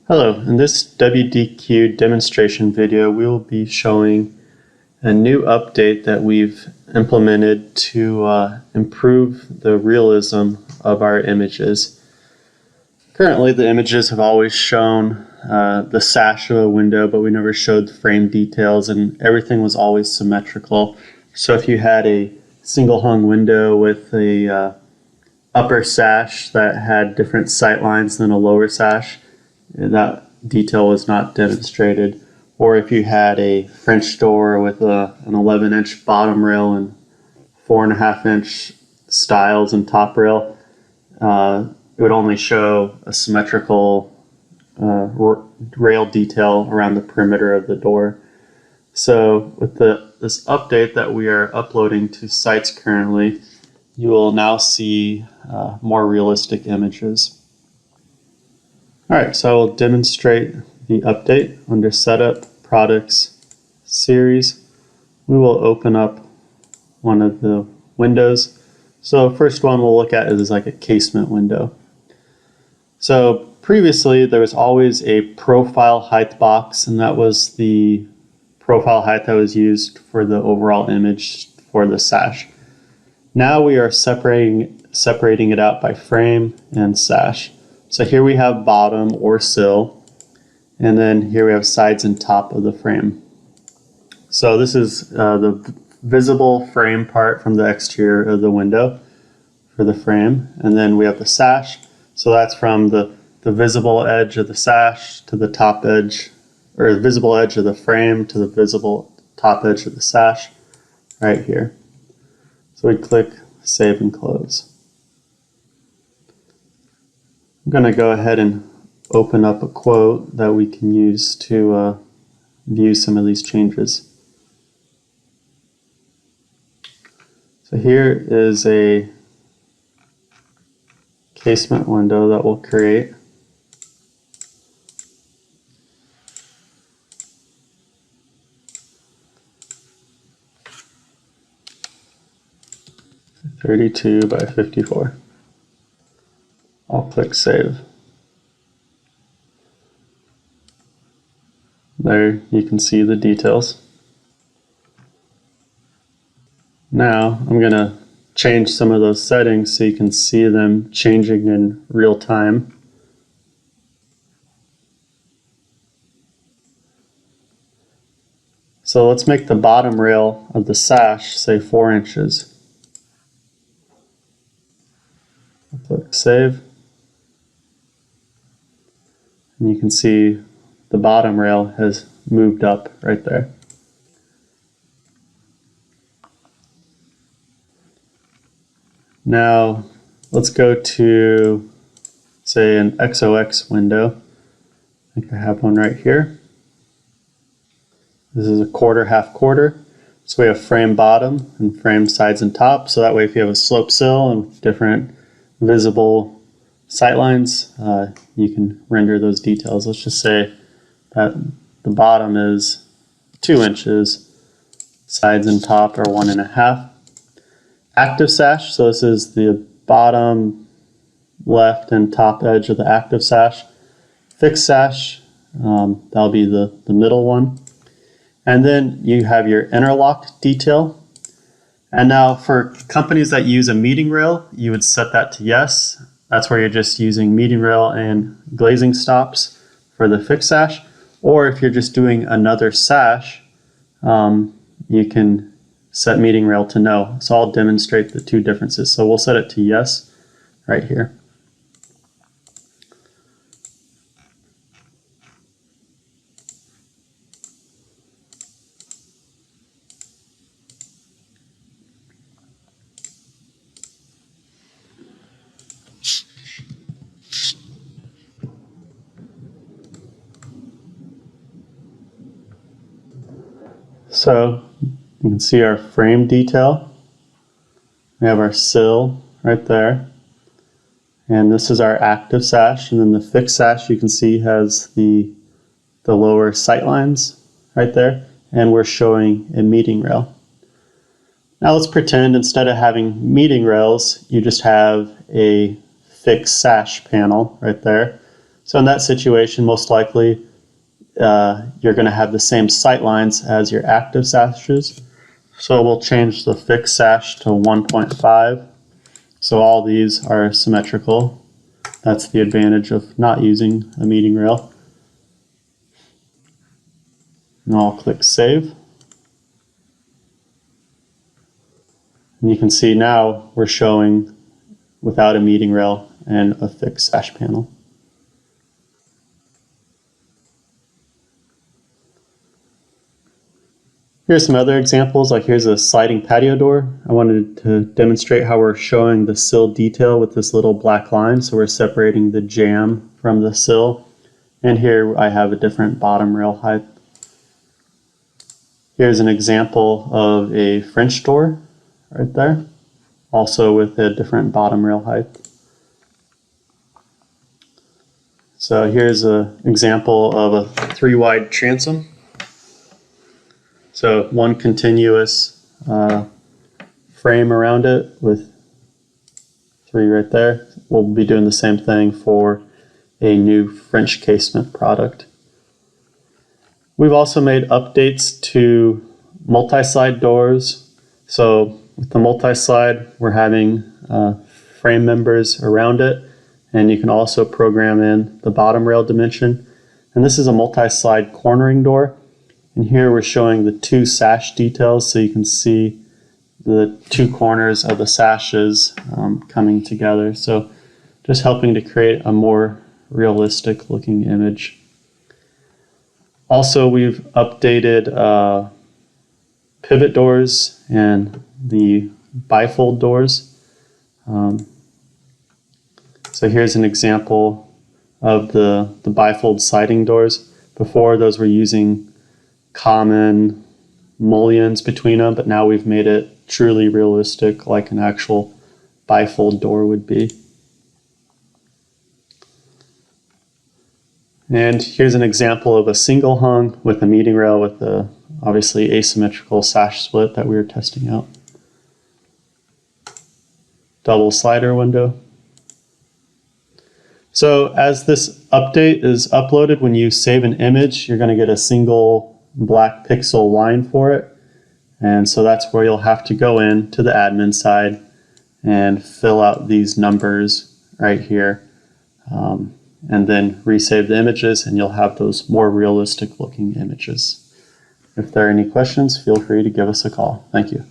Hello, in this WDQ demonstration video we will be showing a new update that we've implemented to improve the realism of our images. Currently the images have always shown the sash of a window, but we never showed the frame details, and everything was always symmetrical. So if you had a single hung window with a upper sash that had different sight lines than a lower sash, that detail was not demonstrated. Or if you had a French door with an 11-inch bottom rail and 4.5-inch stiles and top rail, it would only show a symmetrical rail detail around the perimeter of the door. So with this update that we are uploading to sites currently, you will now see more realistic images. Alright, so I will demonstrate the update under Setup, Products, Series. We will open up one of the windows. So first one we'll look at is like a casement window. So previously there was always a profile height box, and that was the profile height that was used for the overall image for the sash. Now we are separating it out by frame and sash. So here we have bottom or sill, and then here we have sides and top of the frame. So this is the visible frame part from the exterior of the window for the frame, and then we have the sash. So that's from the visible edge of the sash to the top edge, or the visible edge of the frame to the visible top edge of the sash right here. So we click Save and Close. I'm going to go ahead and open up a quote that we can use to view some of these changes. So here is a casement window that we'll create. (32 by 54). I'll click Save. There you can see the details. Now I'm going to change some of those settings so you can see them changing in real time. So let's make the bottom rail of the sash say 4 inches. I'll click Save. And you can see the bottom rail has moved up right there. Now let's go to, say, an XOX window. I think I have one right here. This is a quarter, half quarter. So we have frame bottom and frame sides and top. So that way if you have a slope sill and different visible sightlines, you can render those details. Let's just say that the bottom is 2 inches, sides and top are 1.5. Active sash, so this is the bottom left and top edge of the active sash. Fixed sash, that'll be the middle one. And then you have your interlock detail. And now for companies that use a meeting rail, you would set that to yes. That's where you're just using meeting rail and glazing stops for the fixed sash. Or if you're just doing another sash, you can set meeting rail to no. So I'll demonstrate the two differences. So we'll set it to yes right here. So you can see our frame detail. We have our sill right there. And this is our active sash. And then the fixed sash you can see has the lower sight lines right there. And we're showing a meeting rail. Now let's pretend instead of having meeting rails, you just have a fixed sash panel right there. So in that situation, most likely you're going to have the same sight lines as your active sashes. So we'll change the fixed sash to 1.5. So all these are symmetrical. That's the advantage of not using a meeting rail. And I'll click Save. And you can see now we're showing without a meeting rail and a fixed sash panel. Here's some other examples, like here's a sliding patio door. I wanted to demonstrate how we're showing the sill detail with this little black line. So we're separating the jamb from the sill. And here I have a different bottom rail height. Here's an example of a French door right there, also with a different bottom rail height. So here's an example of a 3-wide transom. So one continuous frame around it with 3 right there. We'll be doing the same thing for a new French casement product. We've also made updates to multi-slide doors. So with the multi-slide, we're having frame members around it, and you can also program in the bottom rail dimension. And this is a multi-slide cornering door. And here we're showing the 2 sash details, so you can see the 2 corners of the sashes coming together. So just helping to create a more realistic looking image. Also, we've updated pivot doors and the bifold doors. So here's an example of the bifold sliding doors. Before, those were using common mullions between them, but now we've made it truly realistic like an actual bifold door would be. And here's an example of a single hung with a meeting rail with the obviously asymmetrical sash split that we were testing out. Double slider window. So as this update is uploaded, when you save an image, you're going to get a single black pixel line for it. And so that's where you'll have to go in to the admin side and fill out these numbers right here. And then resave the images, and you'll have those more realistic looking images. If there are any questions, feel free to give us a call. Thank you.